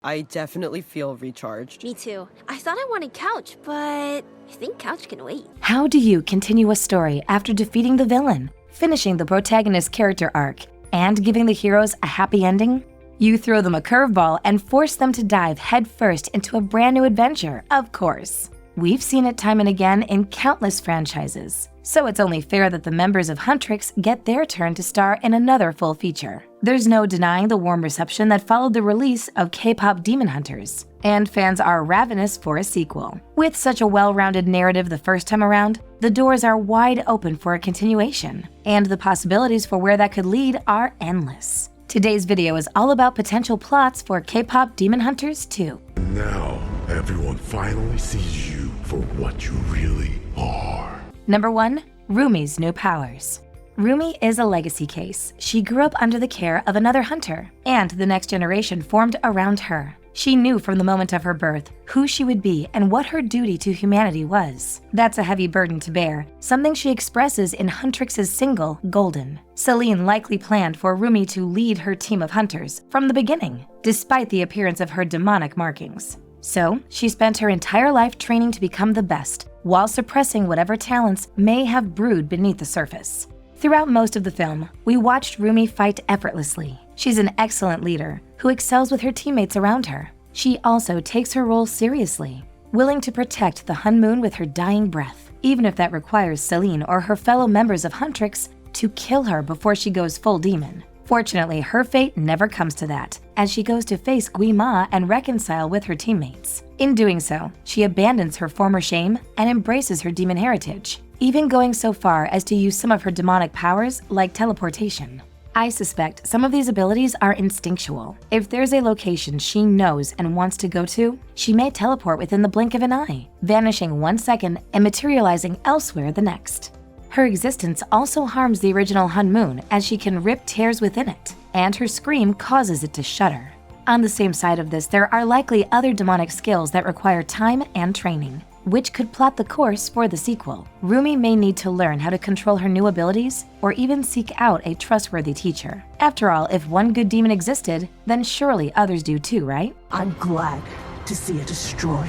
I definitely feel recharged. Me too. I thought I wanted couch, but I think couch can wait. How do you continue a story after defeating the villain, finishing the protagonist's character arc, and giving the heroes a happy ending? You throw them a curveball and force them to dive headfirst into a brand new adventure, of course. We've seen it time and again in countless franchises, so it's only fair that the members of Huntrix get their turn to star in another full feature. There's no denying the warm reception that followed the release of K-pop Demon Hunters, and fans are ravenous for a sequel. With such a well-rounded narrative the first time around, the doors are wide open for a continuation, and the possibilities for where that could lead are endless. Today's video is all about potential plots for K-pop Demon Hunters 2. Now, everyone finally sees you for what you really are. Number 1. Rumi's new powers. Rumi is a legacy case. She grew up under the care of another hunter, and the next generation formed around her. She knew from the moment of her birth who she would be and what her duty to humanity was. That's a heavy burden to bear, something she expresses in Huntrix's single, Golden. Celine likely planned for Rumi to lead her team of hunters from the beginning, despite the appearance of her demonic markings. So, she spent her entire life training to become the best, while suppressing whatever talents may have brewed beneath the surface. Throughout most of the film, we watched Rumi fight effortlessly. She's an excellent leader who excels with her teammates around her. She also takes her role seriously, willing to protect the Hun Moon with her dying breath, even if that requires Celine or her fellow members of Huntrix to kill her before she goes full demon. Fortunately, her fate never comes to that, as she goes to face Gui Ma and reconcile with her teammates. In doing so, she abandons her former shame and embraces her demon heritage, even going so far as to use some of her demonic powers like teleportation. I suspect some of these abilities are instinctual. If there's a location she knows and wants to go to, she may teleport within the blink of an eye, vanishing 1 second and materializing elsewhere the next. Her existence also harms the original Hun Moon, as she can rip tears within it, and her scream causes it to shudder. On the same side of this, there are likely other demonic skills that require time and training, which could plot the course for the sequel. Rumi may need to learn how to control her new abilities, or even seek out a trustworthy teacher. After all, if one good demon existed, then surely others do too, right? I'm glad to see it destroyed.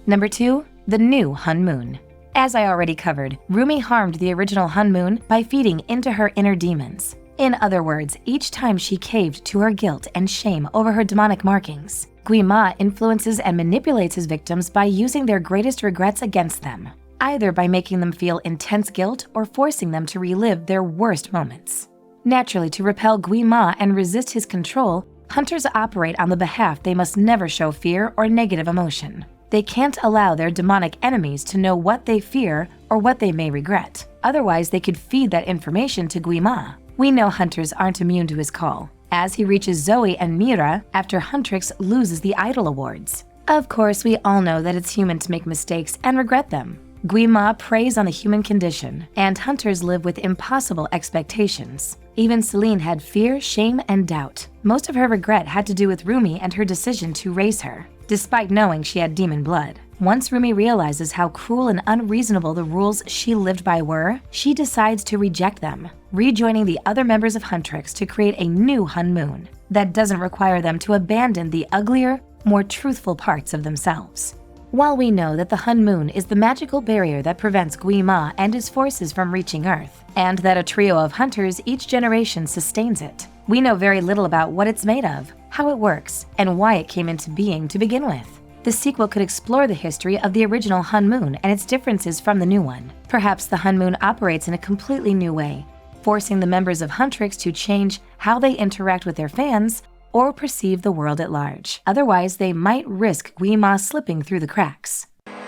Number 2. The new Hun Moon. As I already covered, Rumi harmed the original Hun Moon by feeding into her inner demons. In other words, each time she caved to her guilt and shame over her demonic markings, Gui Ma influences and manipulates his victims by using their greatest regrets against them, either by making them feel intense guilt or forcing them to relive their worst moments. Naturally, to repel Gui Ma and resist his control, hunters operate on the behalf they must never show fear or negative emotion. They can't allow their demonic enemies to know what they fear or what they may regret. Otherwise, they could feed that information to Gui Ma. We know hunters aren't immune to his call, as he reaches Zoe and Mira after Huntrix loses the Idol Awards. Of course, we all know that it's human to make mistakes and regret them. Gui Ma preys on the human condition, and hunters live with impossible expectations. Even Celine had fear, shame, and doubt. Most of her regret had to do with Rumi and her decision to raise her, despite knowing she had demon blood. Once Rumi realizes how cruel and unreasonable the rules she lived by were, she decides to reject them, rejoining the other members of Huntrix to create a new Hun Moon that doesn't require them to abandon the uglier, more truthful parts of themselves. While we know that the Hun Moon is the magical barrier that prevents Gui Ma and his forces from reaching Earth, and that a trio of hunters each generation sustains it, we know very little about what it's made of, how it works, and why it came into being to begin with. The sequel could explore the history of the original Hun Moon and its differences from the new one. Perhaps the Hun Moon operates in a completely new way, forcing the members of Huntrix to change how they interact with their fans or perceive the world at large. Otherwise, they might risk Gui Ma slipping through the cracks. We love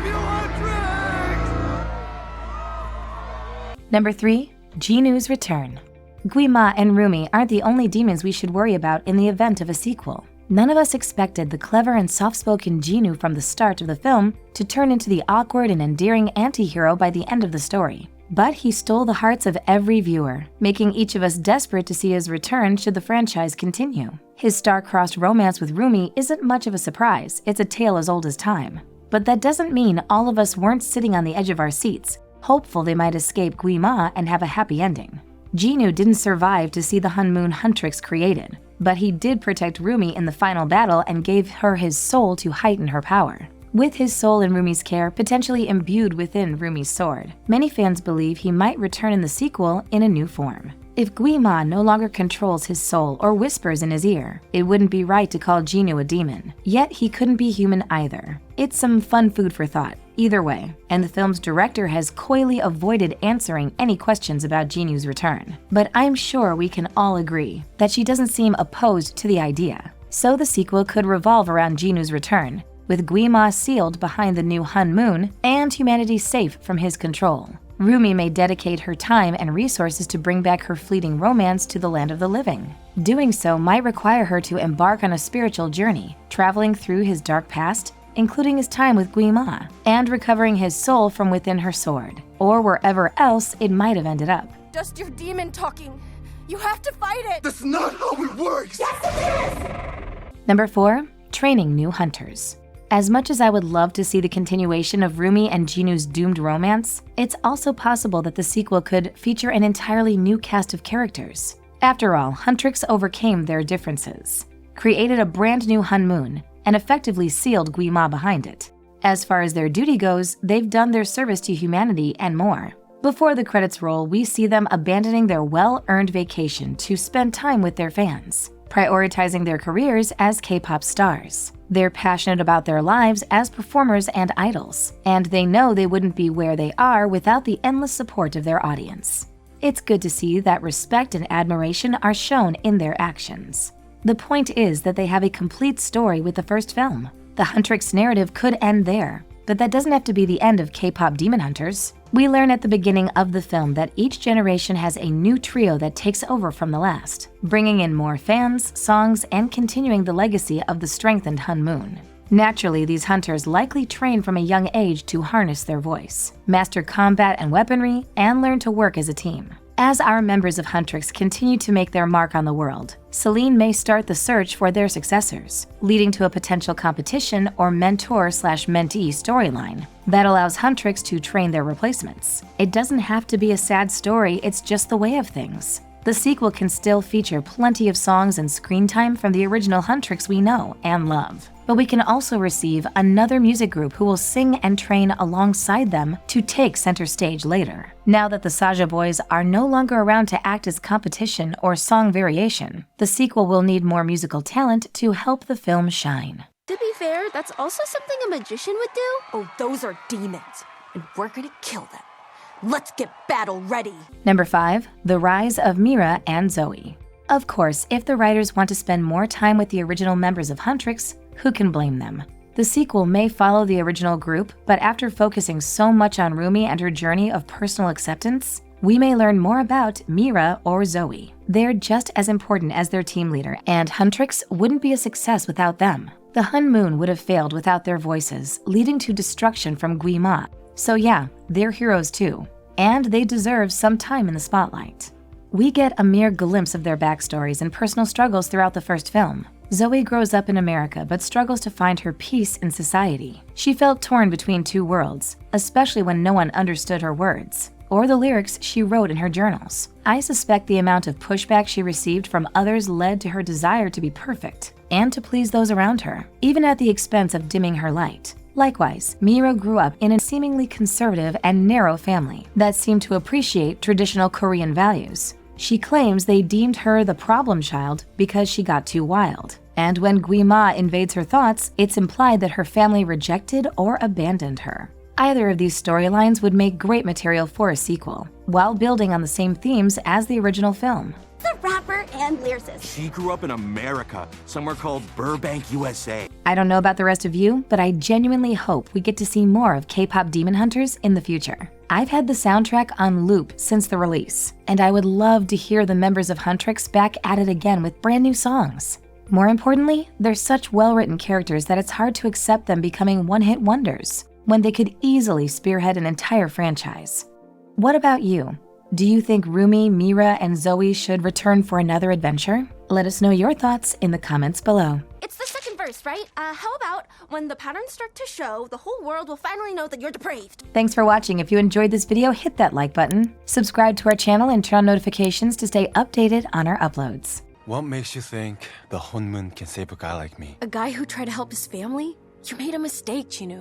you, Huntrix! Number 3. Jinu's return. Gui Ma and Rumi aren't the only demons we should worry about in the event of a sequel. None of us expected the clever and soft-spoken Jinu from the start of the film to turn into the awkward and endearing anti-hero by the end of the story. But he stole the hearts of every viewer, making each of us desperate to see his return should the franchise continue. His star-crossed romance with Rumi isn't much of a surprise, it's a tale as old as time. But that doesn't mean all of us weren't sitting on the edge of our seats, hopeful they might escape Gui Ma and have a happy ending. Jinwoo didn't survive to see the Hunmoon Huntrix created, but he did protect Rumi in the final battle and gave her his soul to heighten her power. With his soul in Rumi's care potentially imbued within Rumi's sword, many fans believe he might return in the sequel in a new form. If Guima no longer controls his soul or whispers in his ear, it wouldn't be right to call Jinwoo a demon. Yet he couldn't be human either. It's some fun food for thought, either way, and the film's director has coyly avoided answering any questions about Jinwoo's return. But I'm sure we can all agree that she doesn't seem opposed to the idea. So the sequel could revolve around Jinwoo's return, with Guima sealed behind the new Hunmoon and humanity safe from his control. Rumi may dedicate her time and resources to bring back her fleeting romance to the land of the living. Doing so might require her to embark on a spiritual journey, traveling through his dark past, including his time with Guima, and recovering his soul from within her sword, or wherever else it might have ended up. Just your demon talking. You have to fight it! That's not how it works! Number 4. Training new hunters. As much as I would love to see the continuation of Rumi and Jinwoo's doomed romance, it's also possible that the sequel could feature an entirely new cast of characters. After all, Huntrix overcame their differences, created a brand new Hunmoon, and effectively sealed Guima behind it. As far as their duty goes, they've done their service to humanity and more. Before the credits roll, we see them abandoning their well-earned vacation to spend time with their fans, prioritizing their careers as K-pop stars. They're passionate about their lives as performers and idols, and they know they wouldn't be where they are without the endless support of their audience. It's good to see that respect and admiration are shown in their actions. The point is that they have a complete story with the first film. The Huntrix narrative could end there, but that doesn't have to be the end of K-pop demon hunters. We learn at the beginning of the film that each generation has a new trio that takes over from the last, bringing in more fans, songs, and continuing the legacy of the strengthened Hunmoon. Naturally, these hunters likely train from a young age to harness their voice, master combat and weaponry, and learn to work as a team. As our members of Huntrix continue to make their mark on the world, Celine may start the search for their successors, leading to a potential competition or mentor/mentee storyline that allows Huntrix to train their replacements. It doesn't have to be a sad story, it's just the way of things. The sequel can still feature plenty of songs and screen time from the original Huntrix we know and love. But we can also receive another music group who will sing and train alongside them to take center stage later. Now that the Saja boys are no longer around to act as competition or song variation, the sequel will need more musical talent to help the film shine. To be fair, that's also something a magician would do. Oh, those are demons, and we're gonna kill them. Let's get battle ready! Number 5. The Rise of Mira and Zoe. Of course, if the writers want to spend more time with the original members of Huntrix, who can blame them? The sequel may follow the original group, but after focusing so much on Rumi and her journey of personal acceptance, we may learn more about Mira or Zoe. They're just as important as their team leader, and Huntrix wouldn't be a success without them. The Hunmoon would have failed without their voices, leading to destruction from Guima. So yeah, they're heroes too, and they deserve some time in the spotlight. We get a mere glimpse of their backstories and personal struggles throughout the first film. Zoe grows up in America but struggles to find her peace in society. She felt torn between two worlds, especially when no one understood her words or the lyrics she wrote in her journals. I suspect the amount of pushback she received from others led to her desire to be perfect and to please those around her, even at the expense of dimming her light. Likewise, Mira grew up in a seemingly conservative and narrow family that seemed to appreciate traditional Korean values. She claims they deemed her the problem child because she got too wild. And when Guima invades her thoughts, it's implied that her family rejected or abandoned her. Either of these storylines would make great material for a sequel, while building on the same themes as the original film. The rapper and lyricist. She grew up in America, somewhere called Burbank, USA. I don't know about the rest of you, but I genuinely hope we get to see more of K-pop demon hunters in the future. I've had the soundtrack on loop since the release, and I would love to hear the members of Huntrix back at it again with brand new songs. More importantly, they're such well-written characters that it's hard to accept them becoming one-hit wonders when they could easily spearhead an entire franchise. What about you? Do you think Rumi, Mira, and Zoe should return for another adventure? Let us know your thoughts in the comments below. It's the second verse. first, right? How about when the patterns start to show, the whole world will finally know that you're depraved. Thanks for watching. If you enjoyed this video, hit that like button, subscribe to our channel, and turn on notifications to stay updated on our uploads. What makes you think the Hunmoon can save a guy like me? A guy who tried to help his family? You made a mistake, Chinu.